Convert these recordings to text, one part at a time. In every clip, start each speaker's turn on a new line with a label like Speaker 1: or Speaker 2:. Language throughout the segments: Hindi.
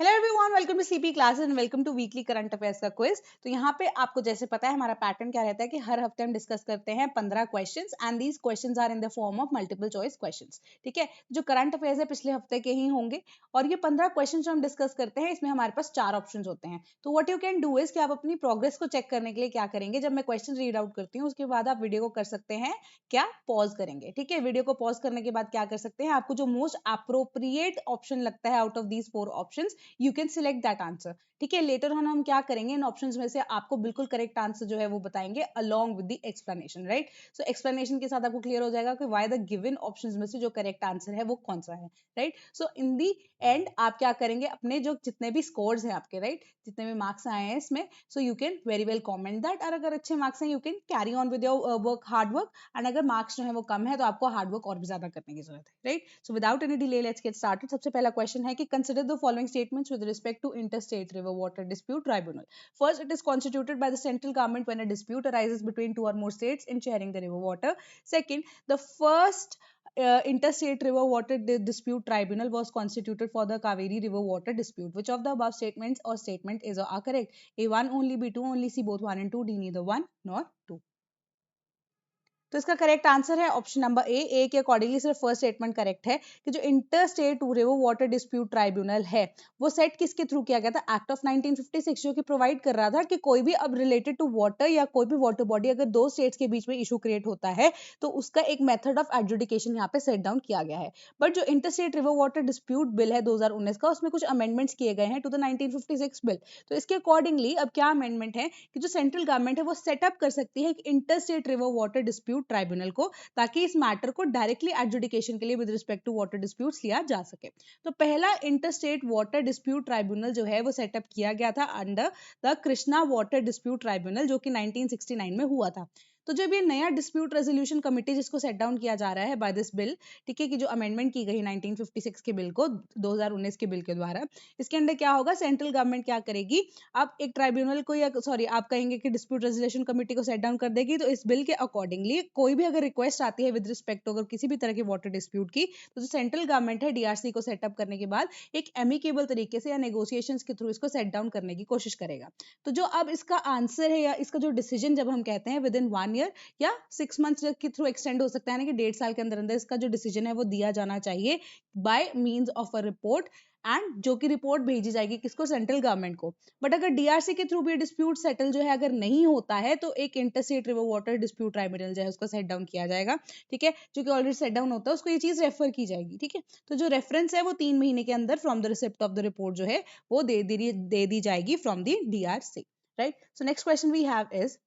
Speaker 1: Hello everyone, welcome to CP classes and welcome to weekly current affairs का क्विज। तो यहाँ पे आपको जैसे पता है हमारा पैटर्न क्या रहता है कि हर हफ्ते हम डिस्कस करते हैं 15 questions and these questions are in the form of multiple choice questions. ठीक है, जो करंट अफेयर्स है पिछले हफ्ते के ही होंगे और ये 15 क्वेश्चन जो हम डिस्कस करते हैं इसमें हमारे पास 4 ऑप्शन होते हैं। तो what you can do is कि आप अपनी प्रोग्रेस को चेक करने के लिए क्या करेंगे, जब मैं क्वेश्चन रीड आउट करती हूँ उसके बाद आप वीडियो को कर सकते हैं क्या, पॉज करेंगे। ठीक है, वीडियो को पॉज करने के बाद क्या कर सकते हैं, आपको जो मोस्ट अप्रोप्रिएट ऑप्शन लगता है out of these 4 options you can select that answer. ठीक है, लेटर ऑन हम क्या करेंगे, इन ऑप्शंस में से आपको बिल्कुल करेक्ट आंसर जो है वो बताएंगे along with the explanation. Right, so explanation के साथ आपको क्लियर हो जाएगा कि व्हाई द गिवन ऑप्शंस में से जो करेक्ट आंसर है वो कौन सा है। Right, so in the and आप क्या करेंगे, अपने जो जितने भी स्कोर्स हैं आपके, राइट, जितने भी मार्क्स आए हैं इसमें, so you can very well comment that. और अगर अच्छे मार्क्स हैं you can carry on with your work, hard work. And अगर मार्क्स जो है वो कम है तो आपको हार्ड वर्क और भी ज्यादा करने की जरूरत है। Right, so without any delay let's get started. सबसे पहला क्वेश्चन है कि consider the following statements with respect to interstate river water dispute tribunal. First, it is constituted by the central government when a dispute arises between two or more states in sharing the river water. Second, the first interstate river water dispute tribunal was constituted for the Kaveri river water dispute. Which of the above statements or statement is are correct? A1 only, B2 only, C both 1 and 2, D neither 1 nor 2. तो इसका करेक्ट आंसर है ऑप्शन नंबर ए के अकॉर्डिंगली सिर्फ फर्स्ट स्टेटमेंट करेक्ट है कि जो inter state river water dispute tribunal है वो सेट किसके थ्रू किया गया था, एक्ट ऑफ 1956, जो कि प्रोवाइड कर रहा था कि कोई भी अब रिलेटेड टू वाटर या कोई भी वाटर बॉडी अगर दो स्टेट्स के बीच में इशू क्रिएट होता है तो उसका एक मेथड ऑफ एडजुडिकेशन यहाँ पे सेट डाउन किया गया है। बट जो inter state river water dispute bill है 2019 का, उसमें कुछ अमेंडमेंट्स किए गए हैं टू द 1956 बिल। तो इसके अकॉर्डिंगली अब क्या अमेंडमेंट है कि जो सेंट्रल गवर्नमेंट है वो सेटअप कर सकती है inter state river water dispute tribunal को, ताकि इस मैटर को डायरेक्टली एडजुडिकेशन के लिए with respect to water disputes लिया जा सके। तो पहला इंटरस्टेट वाटर डिस्प्यूट ट्राइब्यूनल जो है वो सेटअप किया गया था under the Krishna water dispute tribunal, जो कि 1969 में हुआ था। तो जब ये नया डिस्प्यूट रेजोल्यूशन कमिटी जिसको सेट डाउन किया जा रहा है बाय दिस बिल, ठीक है, कि जो अमेंडमेंट की गई 1956 के बिल को 2019 के बिल के द्वारा, इसके अंदर क्या होगा, सेंट्रल गवर्नमेंट क्या करेगी, आप एक ट्राइब्यूनल को या सॉरी आप कहेंगे कि डिस्प्यूट रेजोल्यूशन कमेटी को सेट डाउन कर देगी। तो इस बिल के अकॉर्डिंगली कोई भी अगर रिक्वेस्ट आती है विद रिस्पेक्ट टू अगर किसी भी तरह के वाटर डिस्प्यूट की, तो जो सेंट्रल गवर्नमेंट है डीआरसी को सेटअप करने के बाद एक एमिकेबल तरीके से या नेगोशिएशंस के थ्रू इसको सेट डाउन करने की कोशिश करेगा। तो जो अब इसका आंसर है या इसका जो डिसीजन जब हम कहते हैं विद इन 1 ईयर या 6 मंथ्स के थ्रू एक्सटेंड हो सकता है ना कि 1.5 साल के अंदर अंदर इसका जो डिसीजन है वो दिया जाना चाहिए by means of a report, and जो कि रिपोर्ट भेजी जाएगी किसको, सेंट्रल गवर्नमेंट को। बट अगर डीआरसी के थ्रू भी डिस्प्यूट सेटल जो है अगर नहीं होता है तो एक interstate river water dispute tribunal जो है उसको सेट डाउन किया जाएगा। ठीक है, जो कि ऑलरेडी सेट डाउन होता है उसको ये चीज रेफर की जाएगी। ठीक है, तो जो रेफरेंस है वो 3 महीने के अंदर from the receipt of the report जो है वो दे दी जाएगी from the DRC. Right, so next question we have is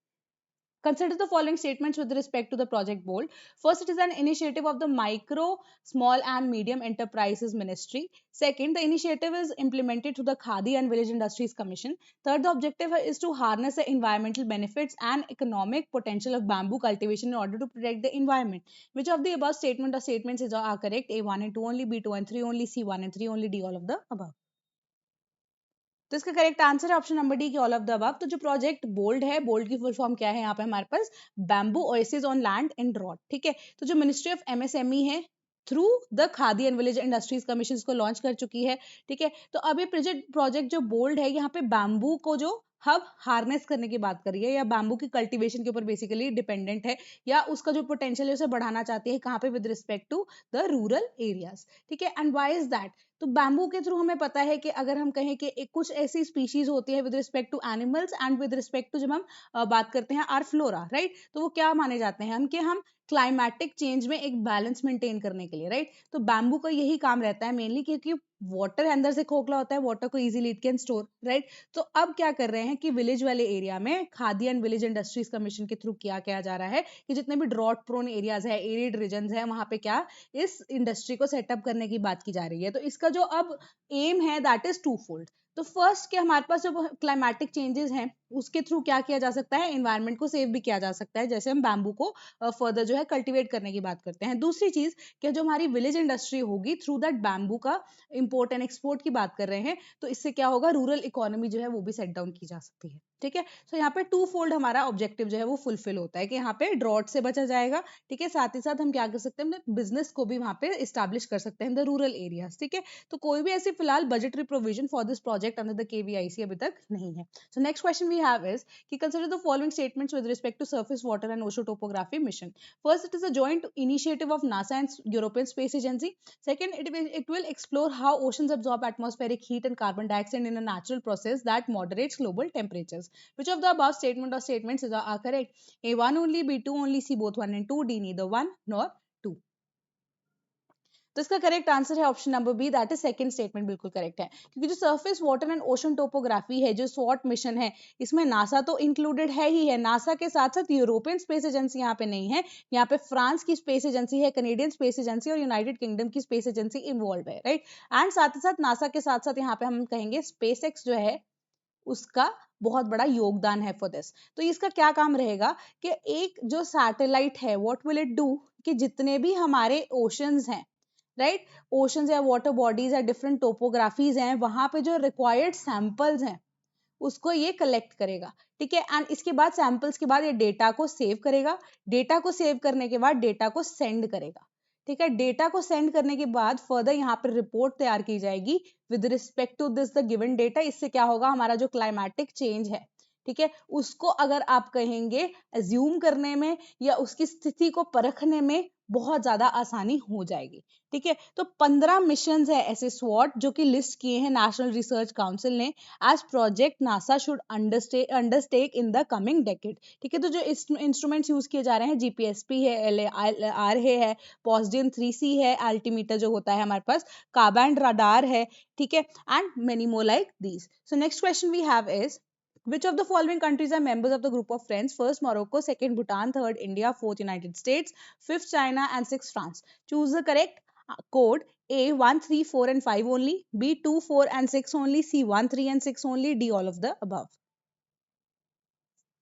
Speaker 1: consider the following statements with respect to the project bold. First, it is an initiative of the micro, small and medium enterprises ministry. Second, the initiative is implemented through the Khadi and Village Industries Commission. Third, the objective is to harness the environmental benefits and economic potential of bamboo cultivation in order to protect the environment. Which of the above statement or statements are correct? A1 and 2 only, B2 and 3 only, C1 and 3 only, D all of the above. तो इसका करेक्ट आंसर है ऑप्शन नंबर डी की ऑल ऑफ द अबव। तो जो प्रोजेक्ट बोल्ड है, बोल्ड की फुल फॉर्म क्या है यहाँ पे हमारे पास, bamboo oasis on land in drought. ठीक है, तो जो मिनिस्ट्री ऑफ एमएसएमई है through the Khadi and village industries commission को लॉन्च कर चुकी है। ठीक है, तो अब ये प्रोजेक्ट जो बोल्ड है यहाँ पे बैम्बू को जो हब हार्नेस करने की बात करी है या बैम्बू की कल्टीवेशन के ऊपर बेसिकली डिपेंडेंट है या उसका जो पोटेंशियल है उसे बढ़ाना चाहती है, कहाँ पे, with respect to the rural areas. ठीक है, एंड व्हाई इज दैट, तो बैम्बू के थ्रू हमें पता है कि अगर हम कहें कि एक कुछ ऐसी स्पीशीज होती है with respect to animals and with respect to जब हम बात करते हैं आर फ्लोरा, राइट, तो वो क्या माने जाते हैं हम कि हम क्लाइमेटिक चेंज में एक बैलेंस मेंटेन करने के लिए, राइट, तो बैम्बू का यही काम रहता है मेनली, क्योंकि वाटर अंदर से खोखला होता है, वाटर को easily it can store, right. तो अब क्या कर रहे हैं कि विलेज वाले एरिया में khadi and village industries commission के थ्रू क्या जा रहा है कि जितने भी ड्रॉट प्रोन एरियाज है, एरिड रीजन है, वहां पे क्या इस इंडस्ट्री को सेटअप करने की बात की जा रही है। तो इसका जो अब एम है दैट इज टू फोल्ड। तो फर्स्ट के हमारे पास जो क्लाइमेटिक चेंजेस हैं उसके थ्रू क्या किया जा सकता है, एनवायरनमेंट को सेव भी किया जा सकता है, जैसे हम बैम्बू को फर्दर जो है कल्टीवेट करने की बात करते हैं। दूसरी चीज कि जो हमारी विलेज इंडस्ट्री होगी थ्रू दैट बैम्बू का इम्पोर्ट एंड एक्सपोर्ट की बात कर रहे हैं, तो इससे क्या होगा, रूरल इकोनॉमी जो है वो भी सेट डाउन की जा सकती है। ठीक है, सो यहाँ पे टू फोल्ड हमारा ऑब्जेक्टिव जो है वो फुलफिल होता है कि यहाँ पे ड्रॉट से बचा जाएगा। ठीक है, साथ ही साथ हम क्या कर सकते हैं, अपने बिजनेस को भी वहाँ पे इस्टेब्लिश कर सकते हैं इन द रूरल एरियाज। ठीक है, तो कोई भी ऐसी फिलहाल budgetary provision for this project under the KVIC अभी तक नहीं है। So next question we have is कि consider the following statements with respect to surface water and ocean topography mission. First, it is a joint initiative of NASA and European space agency. Second, it will explore how oceans absorb atmospheric heat and carbon dioxide in a natural process that moderates global temperatures. Which of the above statement or statements are correct? A1 only, B2 only, C both 1 and 2, D neither 1 nor 2. तो इसका करेक्ट आंसर है option number B, that is second statement बिल्कुल करेक्ट है, क्योंकि जो surface water and ocean topography है, जो स्वॉट मिशन है, इसमें नासा तो इंक्लूडेड है ही है, नासा के साथ साथ यूरोपियन स्पेस एजेंसी यहाँ पे नहीं है, यहाँ पे फ्रांस की स्पेस एजेंसी है, कनेडियन स्पेस एजेंसी और यूनाइटेड किंगडम की स्पेस एजेंसी इन्वॉल्व है, राइट। एंड साथ ही साथ नासा के साथ साथ यहाँ पे हम कहेंगे स्पेस एक्स जो है उसका बहुत बड़ा योगदान है फॉर दिस। तो इसका क्या काम रहेगा कि एक जो सैटेलाइट है, व्हाट विल इट डू, कि जितने भी हमारे ओशंस हैं, राइट, ओशंस या वाटर बॉडीज या डिफरेंट टोपोग्राफीज हैं, वहां पे जो रिक्वायर्ड सैंपल्स हैं उसको ये कलेक्ट करेगा। ठीक है, एंड इसके बाद सैंपल्स के बाद ये डेटा को सेव करेगा, डेटा को सेव करने के बाद डेटा को सेंड करेगा। ठीक है, डेटा को सेंड करने के बाद फर्दर यहाँ पर रिपोर्ट तैयार की जाएगी with respect to this the given data. इससे क्या होगा, हमारा जो क्लाइमेटिक चेंज है, ठीक है, उसको अगर आप कहेंगे एज्यूम करने में या उसकी स्थिति को परखने में बहुत ज्यादा आसानी हो जाएगी। ठीक है, तो 15 मिशन है ऐसे स्वॉट जो कि लिस्ट किए हैं नेशनल रिसर्च काउंसिल ने as project NASA should undertake in the coming decade. ठीक है, तो जो इंस्ट्रूमेंट्स यूज किए जा रहे हैं, जीपीएसपी है, LAR है, पोस्डियन 3C है, अल्टीमीटर जो होता है हमारे पास, का-बैंड रडार है, ठीक है, and many more like these. So next question we have is which of the following countries are members of the group of friends? First Morocco, second Bhutan, third India, fourth United States, fifth China and sixth France. Choose the correct code. A 1 3 4 and 5 only, B 2 4 and 6 only, C 1 3 and 6 only, D all of the above.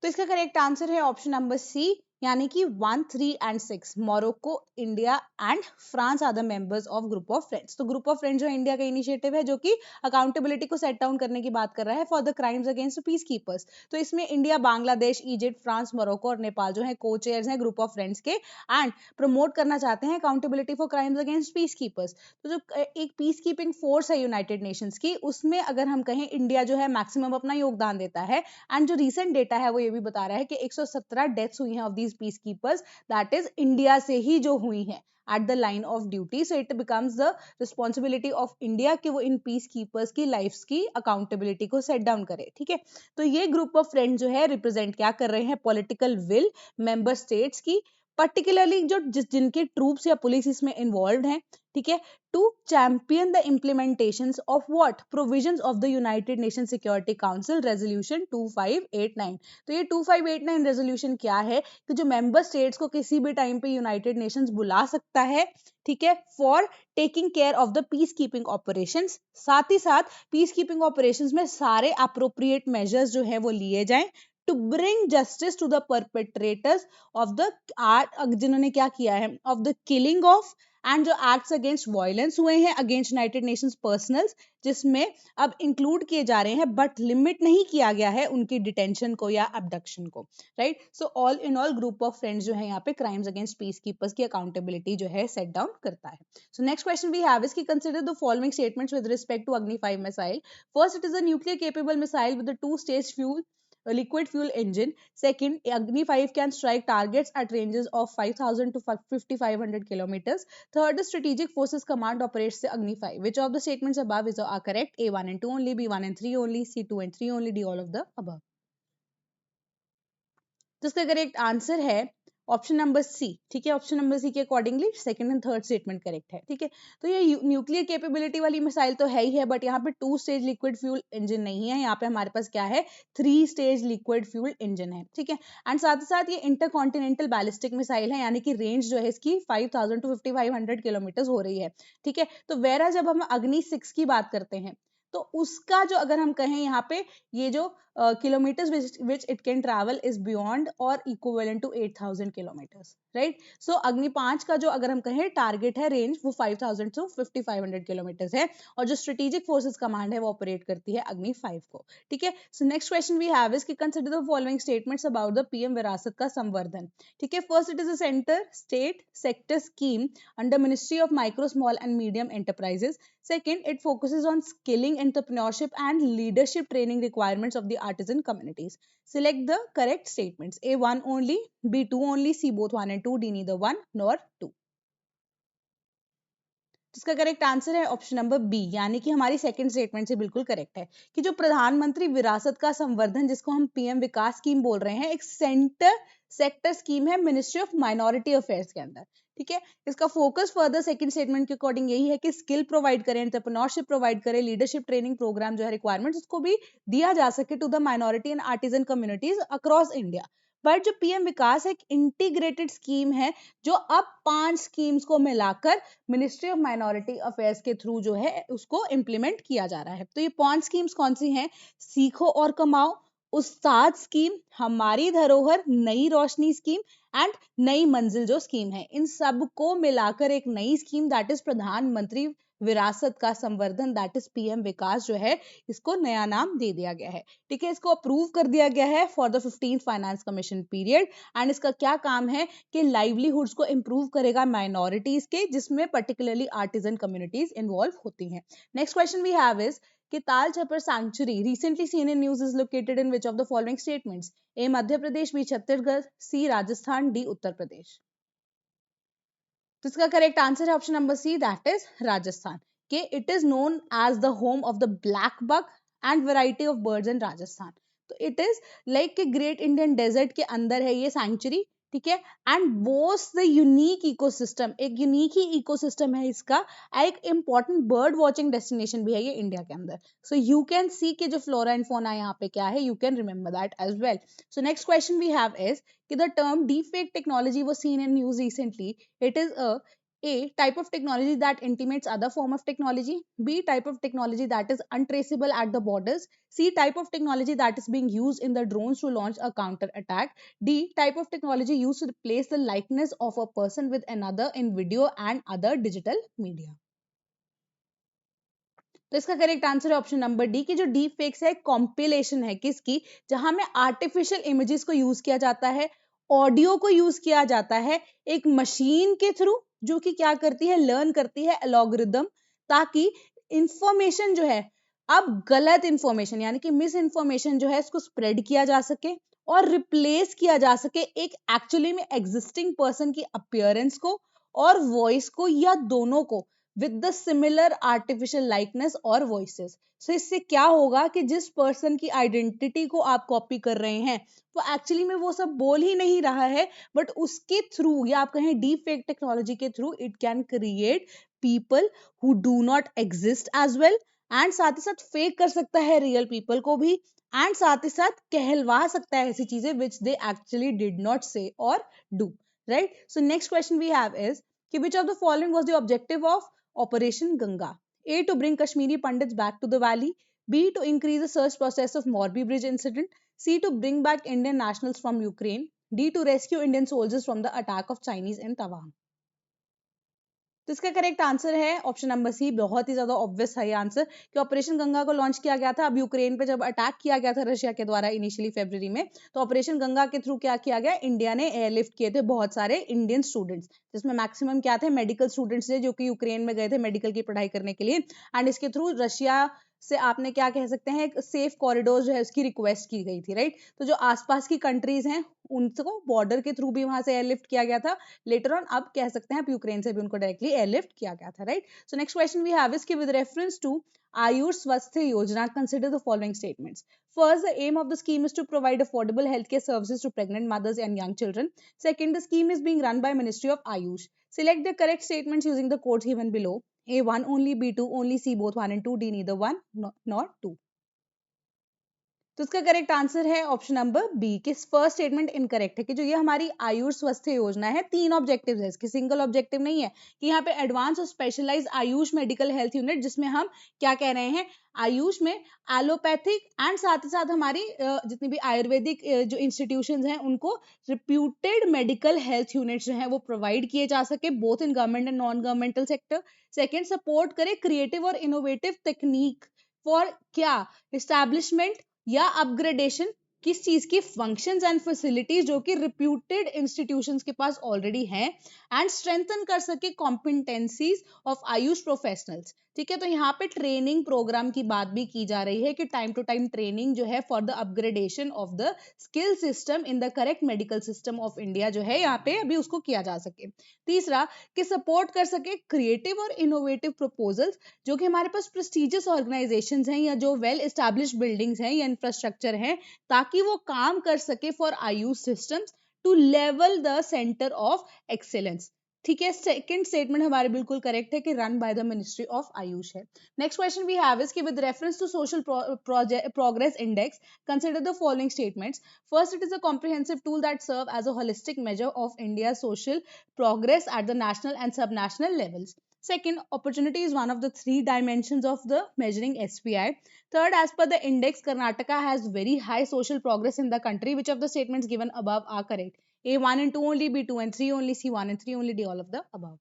Speaker 1: तो इसका करेक्ट आंसर है ऑप्शन नंबर सी, यानी कि 1 3 and 6 Morocco, India and France are the members of group of friends. तो ग्रुप ऑफ फ्रेंड्स जो इंडिया का इनिशिएटिव है, जो कि अकाउंटेबिलिटी को सेट डाउन करने की बात कर रहा है for the crimes against peace keepers. तो इसमें India, Bangladesh, Egypt, France, Morocco और नेपाल जो है को चेयर्स हैं ग्रुप ऑफ फ्रेंड्स के, एंड प्रमोट करना चाहते हैं accountability for crimes against peace keepers. तो जो एक पीस कीपिंग फोर्स है यूनाइटेड नेशंस की, उसमें अगर हम कहें इंडिया जो है मैक्सिमम अपना योगदान देता है, एंड जो रिसेंट डेटा है वो ये भी बता रहा है कि 117 डेथ्स हुई हैं of these peace keepers, that is India से ही जो हुई हैं at the line of duty. So it becomes the responsibility of India कि वो इन पीस कीपर्स की लाइफ्स की अकाउंटेबिलिटी को सेट डाउन करे। ठीक है, तो ये ग्रुप ऑफ फ्रेंड जो है रिप्रेजेंट क्या कर रहे हैं, पॉलिटिकल विल मेंबर स्टेट्स की, पर्टिकुलरली जो जिनके ट्रूप्स या पुलिस इसमें इन्वॉल्व हैं, ठीक है, to champion the implementations of what provisions of the United Nation security council resolution 2589। तो ये 2589 रेजोल्यूशन क्या है कि जो मेंबर स्टेट्स को किसी भी टाइम पे यूनाइटेड नेशंस बुला सकता है, ठीक है, for taking care of the peace keeping operations. साथ ही साथ पीस कीपिंग ऑपरेशंस में सारे अप्रोप्रिएट मेजर्स जो है वो लिए जाएं to bring justice to the perpetrators of the जिन्होंने क्या किया है, of the killing of and जो एक्ट्स अगेंस्ट वायलेंस हुए हैं अगेंस्ट यूनाइटेड नेशंस पर्सनल्स, जिसमें अब इंक्लूड किए जा रहे हैं बट लिमिट नहीं किया गया है उनकी डिटेंशन को या अबडक्शन को, right. So all in all group of friends जो है यहाँ पे क्राइम्स अगेंस्ट पीस कीपर्स की अकाउंटेबिलिटी जो है सेट डाउन करता है। So next question we have is कि consider the following statements with respect to Agni 5 missile. First, it is a nuclear capable missile with a 2-stage fuel liquid fuel engine. Second, Agni 5 can strike targets at ranges of 5000 to 5500 kilometers. Third, the Strategic Forces Command operates the Agni 5. Which of the statements above are correct? A 1 and 2 only, B 1 and 3 only, C 2 and 3 only, D all of the above. तो इसका करेक्ट आंसर है ऑप्शन नंबर सी। ठीक है, ऑप्शन नंबर सी के accordingly second and third statement correct है। ठीक है, तो ये न्यूक्लियर कैपेबिलिटी वाली मिसाइल तो है ही है, बट यहाँ पे 2-stage लिक्विड फ्यूल इंजन नहीं है, यहाँ पे हमारे पास क्या है, 3-stage लिक्विड फ्यूल इंजन है। ठीक है, एंड साथ ही साथ ये इंटरकॉन्टिनेंटल बैलिस्टिक मिसाइल है, यानी कि रेंज जो है इसकी 5000 to 5500 किलोमीटर हो रही है। ठीक है, तो वेरा जब हम अग्नि 6 की बात करते हैं तो उसका जो अगर हम कहें यहाँ पे ये जो kilometres which it can travel is beyond और इक्विवेलेंट टू 8000 किलोमीटर्स, राइट। सो अग्नि 5 का जो अगर हम कहें टारगेट है रेंज वो 5000 टू 5500 किलोमीटर्स है, और जो स्ट्रेटेजिक फोर्सेस कमांड है वो ऑपरेट करती है अग्नि 5 को, ठीक है। So next question we have is कि consider the following statements about the PM विरासत का संवर्धन, ठीक है। First, it is a centre state sector scheme under Ministry of Micro, Small and Medium Enterprises. Second, it focuses on skilling, entrepreneurship and leadership training requirements of the artisan communities. Select the correct statements. A, 1 only, B, 2 only, C, both 1 and 2, D, neither 1 nor 2. इसका करेक्ट आंसर है ऑप्शन नंबर बी, यानी कि हमारी सेकंड स्टेटमेंट से बिल्कुल करेक्ट है कि जो प्रधानमंत्री विरासत का संवर्धन, जिसको हम पीएम विकास स्कीम बोल रहे हैं, एक सेक्टर स्कीम है मिनिस्ट्री ऑफ माइनॉरिटी अफेयर्स के अंदर, ठीक है। इसका फोकस फर्दर सेकंड स्टेटमेंट के अकॉर्डिंग यही है कि स्किल प्रोवाइड करें, एंटरप्रेन्योरशिप प्रोवाइड करें, लीडरशिप ट्रेनिंग प्रोग्राम जो है रिक्वायरमेंट्स उसको भी दिया जा सके to the minority and artisan communities across India. But जो पीएम विकास एक इंटीग्रेटेड स्कीम है जो अब 5 स्कीम्स को मिलाकर मिनिस्ट्री ऑफ माइनॉरिटी अफेयर्स के थ्रू जो है उसको इंप्लीमेंट किया जा रहा है। तो ये 5 स्कीम्स कौन सी हैं? सीखो और कमाओ, उस्ताद स्कीम, हमारी धरोहर, नई रोशनी स्कीम एंड नई मंजिल जो स्कीम है, इन सब को मिलाकर एक नई स्कीम दैट इज प्रधानमंत्री विरासत का संवर्धन दैट इज पीएम विकास जो है, इसको नया नाम दे दिया गया है, ठीक है। इसको अप्रूव कर दिया गया है for the 15th finance commission period, and इसका क्या काम है कि लाइवलीहुड्स को इंप्रूव करेगा माइनॉरिटीज के, जिसमें पर्टिकुलरली आर्टिजन कम्युनिटीज इन्वॉल्व होती हैं। Next question we have is कि Tal Chhapar sanctuary recently seen in news is located in which of the following statements? A, Madhya Pradesh, B, Chhattisgarh, C, Rajasthan, D, Uttar Pradesh. तो इसका करेक्ट आंसर है option number C, that is Rajasthan, के it is known as the home of the black buck and variety of birds in Rajasthan. तो इट इज लाइक के ग्रेट इंडियन डेजर्ट के अंदर है ये सैंक्चुरी, ठीक है, and boast the unique ecosystem, एक यूनिक ही इकोसिस्टम है इसका, एक इंपॉर्टेंट बर्ड वॉचिंग डेस्टिनेशन भी है ये इंडिया के अंदर। सो यू कैन सी के जो फ्लोरा एंड फोना यहाँ पे क्या है, you can remember that as well. So next question we have is कि the term deepfake technology was seen in news recently. It is a type of technology that intimates other form of technology, B, type of technology that is untraceable at the borders, C, type of technology that is being used in the drones to launch a counter attack, D, type of technology used to replace the likeness of a person with another in video and other digital media. तो इसका करेक्ट आंसर है ऑप्शन नंबर डी, की जो डीप फेक्स है कॉम्पिलेशन है किसकी, जहां में आर्टिफिशियल इमेजेस को यूज किया जाता है, ऑडियो को यूज किया जाता है एक मशीन के थ्रू, जो कि क्या करती है, लर्न करती है एल्गोरिदम, ताकि इंफॉर्मेशन जो है, अब गलत इंफॉर्मेशन यानी कि मिस इंफॉर्मेशन जो है इसको स्प्रेड किया जा सके और रिप्लेस किया जा सके एक एक्चुअली में एग्जिस्टिंग पर्सन की अपीयरेंस को और वॉइस को, या दोनों को, with the similar artificial likeness और वॉइसेस। सो इससे क्या होगा कि जिस पर्सन की आइडेंटिटी को आप कॉपी कर रहे हैं वो एक्चुअली में वो सब बोल ही नहीं रहा है, बट उसके थ्रू, या आप कहें डीप फेक टेक्नोलॉजी के through, it can create people who do not exist as well, and साथ ही साथ फेक कर सकता है रियल पीपल को भी, एंड साथ ही साथ कहलवा सकता है ऐसी चीजें which they actually did not say और do, right. So next question we have is कि which of the following was the objective of Operation Ganga? A, to bring Kashmiri Pandits back to the valley. B, to increase the search process of Morbi Bridge incident. C, to bring back Indian nationals from Ukraine. D, to rescue Indian soldiers from the attack of Chinese in Tawang. तो इसका करेक्ट आंसर है ऑप्शन नंबर सी, बहुत ही ज्यादा ऑब्वियस है ये आंसर, कि ऑपरेशन गंगा को लॉन्च किया गया था अब यूक्रेन पे जब अटैक किया गया था रशिया के द्वारा इनिशियली फरवरी में, तो ऑपरेशन गंगा के थ्रू क्या किया गया, इंडिया ने एयरलिफ्ट किए थे बहुत सारे इंडियन स्टूडेंट्स, जिसमें मैक्सिमम क्या थे, मेडिकल स्टूडेंट्स थे जो कि यूक्रेन में गए थे मेडिकल की पढ़ाई करने के लिए, एंड इसके थ्रू रशिया से आपने क्या कह सकते हैं एक सेफ कॉरिडोर जो है उसकी रिक्वेस्ट की गई थी, राइट। तो जो आसपास की कंट्रीज हैं उनको बॉर्डर के थ्रू भी वहां से एयरलिफ्ट किया गया था, लेटर ऑन अब कह सकते हैं आप यूक्रेन से भी उनको डायरेक्टली एयरलिफ्ट किया गया था, right. So next question we have is कि with reference to Ayush Swasthya Yojana consider the following statements? First, the aim of the scheme is to provide affordable healthcare services to pregnant mothers and young children. Second, the scheme is being run by Ministry of Ayush. Select the correct statements using the codes given below. A, 1 only, B, 2 only, C, both 1 and 2, D, neither 1 nor 2. तो इसका करेक्ट आंसर है ऑप्शन नंबर बी कि फर्स्ट स्टेटमेंट इनकरेक्ट है कि जो ये हमारी आयुष स्वास्थ्य योजना है 3 ऑब्जेक्टिव्स है, इसके सिंगल ऑब्जेक्टिव नहीं है कि यहाँ पे एडवांस और specialised Ayush medical health unit, जिसमें हम क्या कह रहे हैं, आयुष में एलोपैथिक एंड साथ ही साथ हमारी जितनी भी आयुर्वेदिक जो इंस्टीट्यूशंस हैं उनको रिप्यूटेड मेडिकल हेल्थ यूनिट्स जो हैं वो प्रोवाइड किए जा सके both in government and non governmental sector. Second, support करे क्रिएटिव और इनोवेटिव टेक्निक फॉर क्या, एस्टैब्लिशमेंट या अपग्रेडेशन किस चीज की, फंक्शंस एंड फैसिलिटीज जो कि रिप्यूटेड इंस्टीट्यूशंस के पास ऑलरेडी हैं, एंड स्ट्रेंथन कर सके कॉम्पिटेंसीज ऑफ आयुष प्रोफेशनल्स। ठीक है, तो यहाँ पे ट्रेनिंग प्रोग्राम की बात भी की जा रही है कि टाइम टू टाइम ट्रेनिंग जो है for the upgradation of the skill system in the correct medical system of India जो है यहाँ पे अभी उसको किया जा सके। तीसरा, कि सपोर्ट कर सके क्रिएटिव और इनोवेटिव प्रपोजल्स जो कि हमारे पास प्रेस्टिजियस ऑर्गेनाइजेशंस हैं या जो वेल एस्टैब्लिश्ड बिल्डिंग्स हैं या इंफ्रास्ट्रक्चर हैं, ताकि वो काम कर सके for AYUSH systems to level the centre of excellence. ठीक है, सेकंड स्टेटमेंट हमारे बिल्कुल करेक्ट है कि run by the ministry of AYUSH है। Next question we have is कि with reference to social progress index consider the following statements. First, it is a comprehensive tool that serve as a holistic measure of India social progress at the national and subnational levels. Second, opportunity is one of the 3 dimensions of the measuring SPI. Third, as per the index, Karnataka has very high social progress in the country. Which of the statements given above are correct? A 1 and 2 only, B 2 and 3 only, C 1 and 3 only, D all of the above.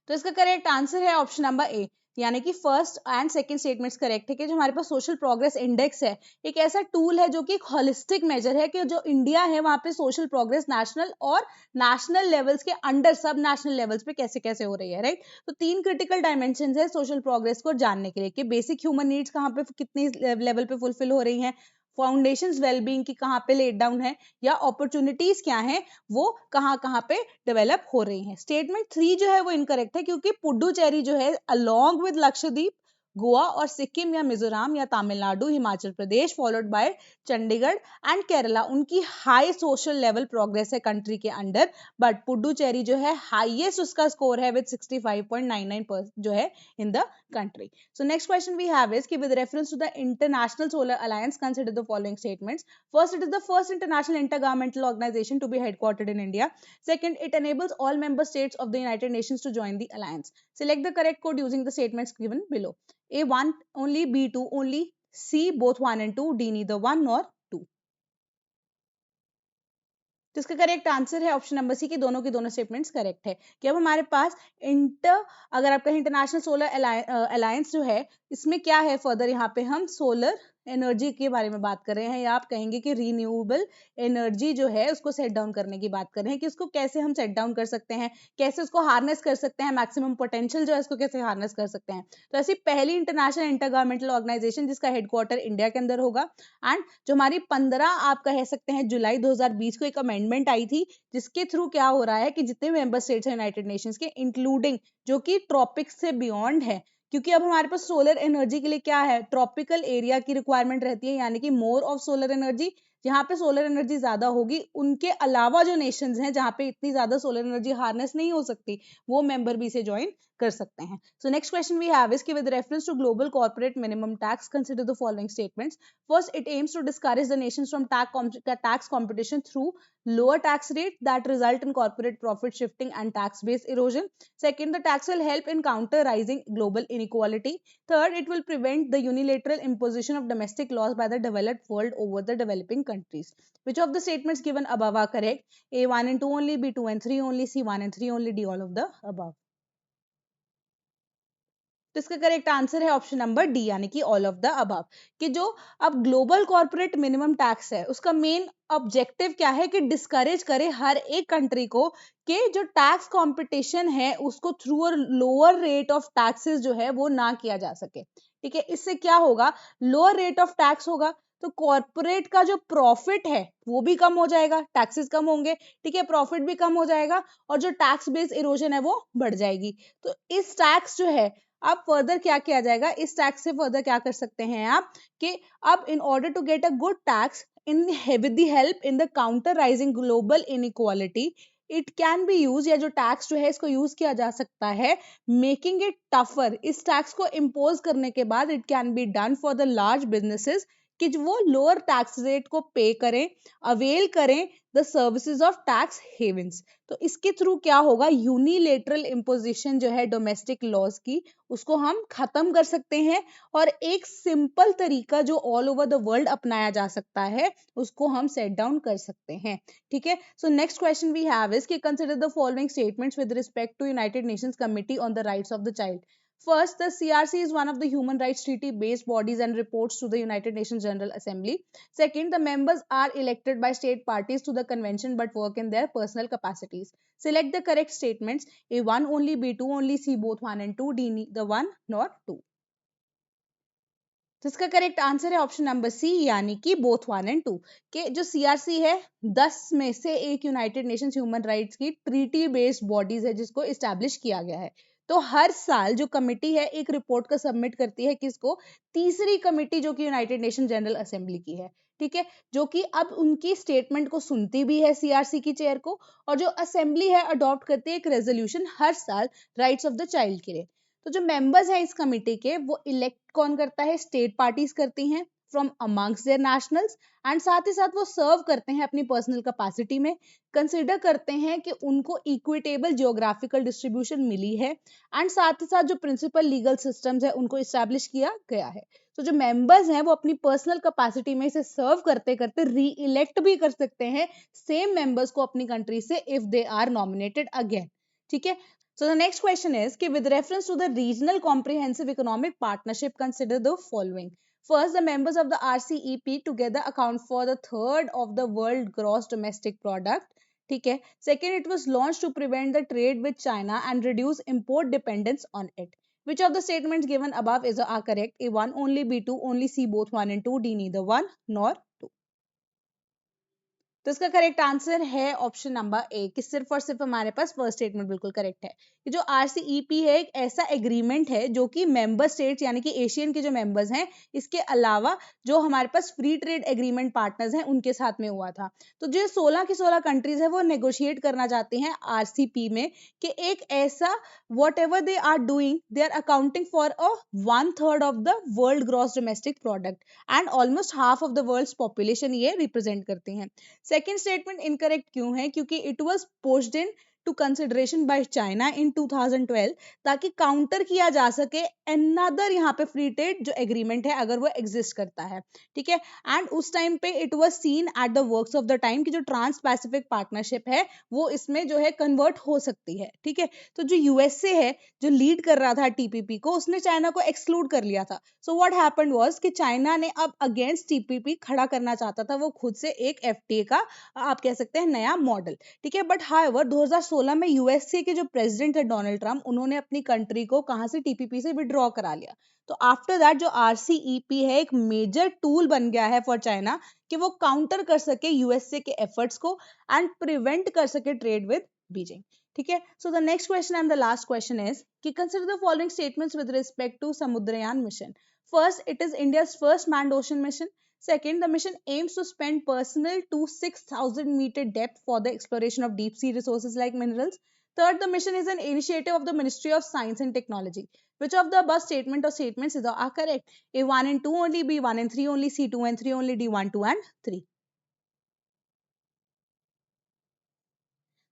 Speaker 1: तो इसका करेक्ट आंसर है ऑप्शन नंबर ए, यानी कि first and second statements correct है कि जो हमारे पास सोशल प्रोग्रेस इंडेक्स है एक ऐसा टूल है जो कि एक होलिस्टिक मेजर है कि जो इंडिया है वहां पे सोशल प्रोग्रेस नेशनल और नेशनल लेवल्स के अंडर सब नेशनल लेवल्स पे कैसे कैसे हो रही है, राइट। तो 3 क्रिटिकल डायमेंशन है सोशल प्रोग्रेस को जानने के लिए कि बेसिक ह्यूमन नीड्स कहाँ पे कितनी लेवल पे फुलफिल हो रही हैं, फाउंडेशंस वेलबींग की कहाँ पे लेट डाउन है, या अपॉर्चुनिटीज क्या हैं वो कहाँ कहाँ पे डेवलप हो रही हैं। स्टेटमेंट 3 जो है वो इनकरेक्ट है क्योंकि पुडुचेरी जो है अलोंग विद लक्षद्वीप, गोवा और सिक्किम या मिजोरम या Tamil Nadu, Himachal Pradesh followed by Chandigarh and Kerala, उनकी हाई सोशल लेवल प्रोग्रेस है कंट्री के अंडर, बट पुडुचेरी जो है हाईएस्ट उसका स्कोर है विद 65.99% जो है in the country. So next question we have is कि with reference to the International Solar Alliance, consider the following statements. First, it is the first international intergovernmental organization to be headquartered in India. Second, it enables all member states of the United Nations to join the alliance. Select the correct code using the statements given below. A 1 only, B 2 only, C both 1 and 2, D neither 1 nor 2. तो इसका करेक्ट आंसर है ऑप्शन नंबर सी कि दोनों के दोनों स्टेटमेंट्स करेक्ट है कि अब हमारे पास अगर आप कहें इंटरनेशनल सोलर अलायंस जो है इसमें क्या है, फर्दर यहाँ पे हम सोलर एनर्जी के बारे में बात कर रहे हैं, या आप कहेंगे कि रीन्यूएबल एनर्जी जो है उसको सेट डाउन करने की बात कर रहे हैं कि उसको कैसे हम सेट डाउन कर सकते हैं, कैसे उसको हार्नेस कर सकते हैं, मैक्सिमम पोटेंशियल जो है उसको कैसे हार्नेस कर सकते हैं। तो ऐसी पहली इंटरनेशनल इंटरगवर्नमेंटल ऑर्गेनाइजेशन जिसका हेडक्वार्टर इंडिया के अंदर होगा, एंड जो हमारी 15 आप कह सकते हैं जुलाई 2020 को एक अमेंडमेंट आई थी जिसके थ्रू क्या हो रहा है कि जितने मेंबर स्टेट्स हैं यूनाइटेड नेशंस के इंक्लूडिंग जो कि ट्रॉपिक्स से बियॉन्ड है, क्योंकि अब हमारे पास सोलर एनर्जी के लिए क्या है, ट्रॉपिकल एरिया की रिक्वायरमेंट रहती है, यानी कि मोर ऑफ सोलर एनर्जी, जहां पे सोलर एनर्जी ज्यादा होगी उनके अलावा जो नेशंस हैं जहां पे इतनी ज्यादा सोलर एनर्जी हार्नेस नहीं हो सकती वो मेंबर भी से ज्वाइन कर सकते हैं। So next question we have is कि with reference to global corporate minimum tax consider the following statements. First, it aims to discourage the nations from tax competition through lower tax rate that result in corporate profit shifting and tax base erosion. Second, the tax will help in counter rising global inequality. Third, it will prevent the unilateral imposition of domestic laws by the developed world over the developing countries. Which of the statements given above are correct? A 1 and 2 only, B 2 and 3 only, C 1 and 3 only, D all of the above. तो इसका करेक्ट आंसर है ऑप्शन नंबर डी, यानी कि ऑल ऑफ द अबव, कि जो अब ग्लोबल कॉर्पोरेट मिनिमम टैक्स है उसका मेन ऑब्जेक्टिव क्या है कि डिस्करेज करे हर एक कंट्री को कि जो टैक्स कंपटीशन है उसको थ्रू और लोअर रेट ऑफ टैक्सेस जो है वो ना किया जा सके। ठीक है, इससे क्या होगा, लोअर रेट ऑफ टैक्स होगा तो कॉर्पोरेट का जो प्रॉफिट है वो भी कम हो जाएगा, टैक्सेस कम होंगे, ठीक है, प्रॉफिट भी कम हो जाएगा और जो टैक्स बेस इरोजन है वो बढ़ जाएगी। तो इस टैक्स जो है अब फर्दर क्या किया जाएगा, इस टैक्स से फर्दर क्या कर सकते हैं आप कि अब in order to get a good tax in with the help in the counter rising global inequality, it can be use, या जो टैक्स जो है इसको यूज किया जा सकता है मेकिंग इट टफर, इस टैक्स को इम्पोज करने के बाद it can be done for the large businesses कि वो लोअर टैक्स रेट को पे करें, अवेल करें the services of tax havens. तो इसके थ्रू क्या होगा, यूनिलेटरल इम्पोजिशन जो है डोमेस्टिक लॉज की उसको हम खत्म कर सकते हैं, और एक सिंपल तरीका जो ऑल ओवर द वर्ल्ड अपनाया जा सकता है उसको हम सेट डाउन कर सकते हैं। ठीक है, so next question we have is कि consider the following statements with respect to united nations committee on the rights of the child. First, the CRC is one of the human rights treaty based bodies and reports to the United Nations General Assembly. Second, the members are elected by state parties to the convention but work in their personal capacities. Select the correct statements. A1 only, B2 only, C both 1 and 2, D the 1 nor 2. तो इसका करेक्ट आंसर है ऑप्शन नंबर सी, यानी कि बोथ 1 एंड 2 के जो सीआरसी है 10 में से एक यूनाइटेड नेशंस ह्यूमन राइट्स की ट्रीटी बेस्ड बॉडीज है जिसको इस्टेब्लिश किया गया है। तो हर साल जो कमिटी है एक रिपोर्ट का सबमिट करती है किसको, तीसरी कमिटी जो कि यूनाइटेड नेशन जनरल असेंबली की है। ठीक है, जो कि अब उनकी स्टेटमेंट को सुनती भी है सीआरसी की चेयर को, और जो असेंबली है अडॉप्ट करती है एक रेजोल्यूशन हर साल राइट्स ऑफ द चाइल्ड के लिए। तो जो मेंबर्स हैं इस कमिटी के वो इलेक्ट कौन करता है, स्टेट पार्टीज करती हैं from amongst their nationals, and साथ ही साथ वो सर्व करते हैं अपनी पर्सनल कैपेसिटी में, कंसिडर करते हैं कि उनको इक्विटेबल जियोग्राफिकल डिस्ट्रीब्यूशन मिली है, एंड साथ ही साथ जो प्रिंसिपल लीगल सिस्टम्स है उनको इस्टेब्लिश किया गया है। तो जो मेंबर्स हैं वो अपनी पर्सनल कैपेसिटी में इसे सर्व करते करते री इलेक्ट भी कर सकते हैं सेम मेंबर्स को अपनी कंट्री से if they are nominated again. ठीक है, so the next question is कि with reference to the regional comprehensive economic partnership, consider the following. First, the members of the RCEP together account for the third of the world gross domestic product. ठीक है, second, it was launched to prevent the trade with China and reduce import dependence on it. Which of the statements given above are correct? A1 only, B2 only, C both 1 and 2, D neither 1 nor 2. तो इसका करेक्ट आंसर है ऑप्शन नंबर ए कि सिर्फ और सिर्फ हमारे पास फर्स्ट स्टेटमेंट बिल्कुल करेक्ट है कि जो आरसीईपी है एक ऐसा एग्रीमेंट है जो कि मेंबर स्टेट्स यानी कि एशियन के जो मेंबर्स हैं इसके अलावा जो हमारे पास फ्री ट्रेड एग्रीमेंट पार्टनर्स हैं उनके साथ में हुआ था। तो जो 16 की 16 कंट्रीज है वो नेगोशिएट करना चाहती हैं आरसीपी में कि एक ऐसा whatever they are doing they are accounting for a 1/3 of the world gross domestic product and almost half of the world population ये रिप्रेजेंट करती हैं। सेकेंड स्टेटमेंट इनकरेक्ट क्यों है, क्योंकि it was posed into consideration by China in 2012 ताकि काउंटर किया जा सके अनदर यहाँ पे फ्री ट्रेड जो एग्रीमेंट है अगर वो एग्जिस्ट करता है। ठीक है, एंड उस टाइम पे it was scene at the works of the time कि जो ट्रांस पैसिफिक पार्टनरशिप है वो इसमें जो है कन्वर्ट हो सकती है। ठीक है, तो जो यूएसए है जो लीड कर रहा था टीपीपी को उसने चाइना को एक्सक्लूड कर लिया था। सो व्हाट हैपेंड वाज कि चाइना ने अब अगेंस्ट टीपीपी खड़ा करना चाहता था वो खुद से एक एफटीए का आप कह सकते हैं नया मॉडल। ठीक है, बट हाउएवर 2016 में यूएसए के जो प्रेसिडेंट थे डोनाल्ड ट्रंप उन्होंने अपनी कंट्री को कहां से टीपीपी से विड्रॉ करा लिया। तो आफ्टर दैट जो आरसीईपी है एक मेजर टूल बन गया है फॉर चाइना कि वो काउंटर कर सके यूएसए के एफर्ट्स को एंड प्रिवेंट कर सके ट्रेड विद बीजिंग। ठीक है, so the next question and the last question is कि consider the following statements with respect to Samudrayaan mission. First, it is India's first manned ocean mission. Second, the mission aims to spend personnel to 6,000 meter depth for the exploration of deep sea resources like minerals. Third, the mission is an initiative of the Ministry of Science and Technology. Which of the above statement or statements are correct? A1 and 2 only, B1 and 3 only, C2 and 3 only, D1, 2 and 3.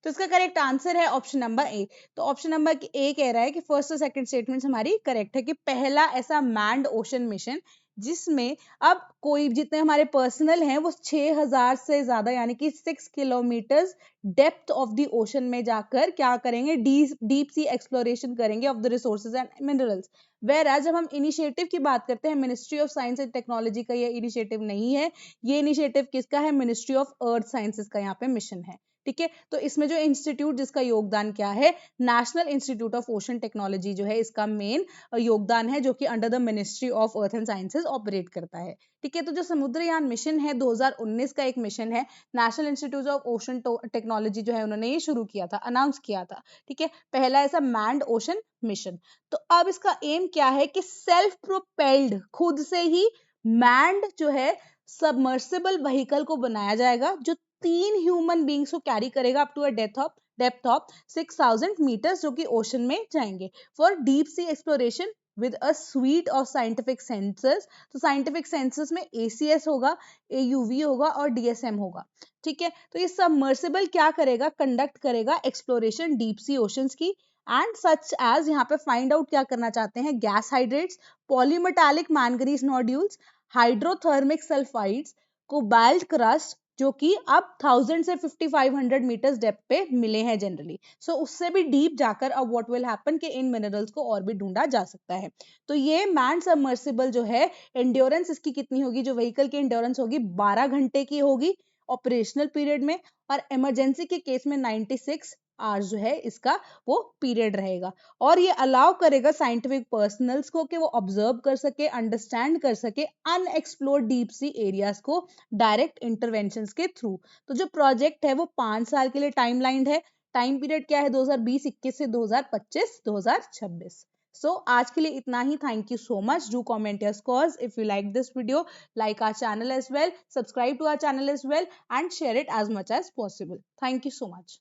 Speaker 1: तो इसका करेक्ट आंसर है ऑप्शन नंबर ए। तो ऑप्शन नंबर ए कह रहा है कि फर्स्ट और सेकंड स्टेटमेंट हमारी करेक्ट है कि पहला ऐसा मैन्ड ओशन मिशन जिसमें अब कोई जितने हमारे पर्सनल हैं वो 6000 से ज्यादा यानी कि 6 kilometre depth of the ocean में जाकर क्या करेंगे, डीप सी एक्सप्लोरेशन करेंगे of the resources and minerals. Where जब हम इनिशिएटिव की बात करते हैं ministry of science and technology का ये इनिशिएटिव नहीं है, ये इनिशिएटिव किसका है, मिनिस्ट्री ऑफ अर्थ साइंसेज का यहाँ पे मिशन है। ठीक है, तो इसमें जो इंस्टीट्यूट जिसका योगदान क्या है, national institute of ocean technology जो है इसका मेन योगदान है जो कि under the ministry of earth and sciences operate करता है। ठीक है, तो जो समुद्रयान मिशन है 2019 का एक मिशन है, national institute of ocean technology जो है उन्होंने ये शुरू किया था, अनाउंस किया था। ठीक है, पहला ऐसा मैन्ड ओशन मिशन। तो अब इसका एम क्या है कि सेल्फ प्रोपेल्ड खुद से ही मैन्ड जो है सबमर्सिबल व्हीकल को बनाया जाएगा जो 3 ह्यूमन बींग्स को कैरी करेगा up to a depth of depth of 6000 metres जो कि ओशन में जाएंगे for deep sea exploration with a suite of scientific sensors. तो साइंटिफिक सेंसर्स में ACS होगा, AUV होगा और DSM होगा। ठीक है, तो ये सबमर्सिबल क्या करेगा, कंडक्ट करेगा एक्सप्लोरेशन डीप सी ओशंस की एंड सच एज, यहाँ पे फाइंड आउट क्या करना चाहते हैं, gas hydrates, polymetallic manganese nodules, hydrothermic sulphides, cobalt crust जो कि अब 1000 से 5500 मीटर्स डेप्थ पे मिले हैं जनरली। सो उससे भी डीप जाकर अब व्हाट विल हैपन कि इन मिनरल्स को और भी ढूंढा जा सकता है। तो ये मैन सबमर्सिबल जो है, एंड्योरेंस इसकी कितनी होगी, जो व्हीकल की एंड्योरेंस होगी 12 घंटे की होगी ऑपरेशनल पीरियड में, और इमरजेंसी के केस में 96 आवर्स जो है इसका वो पीरियड रहेगा। और ये अलाउ करेगा साइंटिफिक पर्सनल्स को कि वो ऑब्जर्व कर सके, अंडरस्टैंड कर सके अनएक्सप्लोर्ड डीप सी एरियाज को डायरेक्ट इंटरवेंशंस के थ्रू। तो जो प्रोजेक्ट है वो 5 साल के लिए टाइम लाइन है। टाइम पीरियड क्या है, 2020-21 से 2025-2026। सो आज के लिए इतना ही। Thank you so much. Do comment your scores if you like this video, like our channel as well, subscribe to our channel as well, and share it as much as possible. Thank you so much.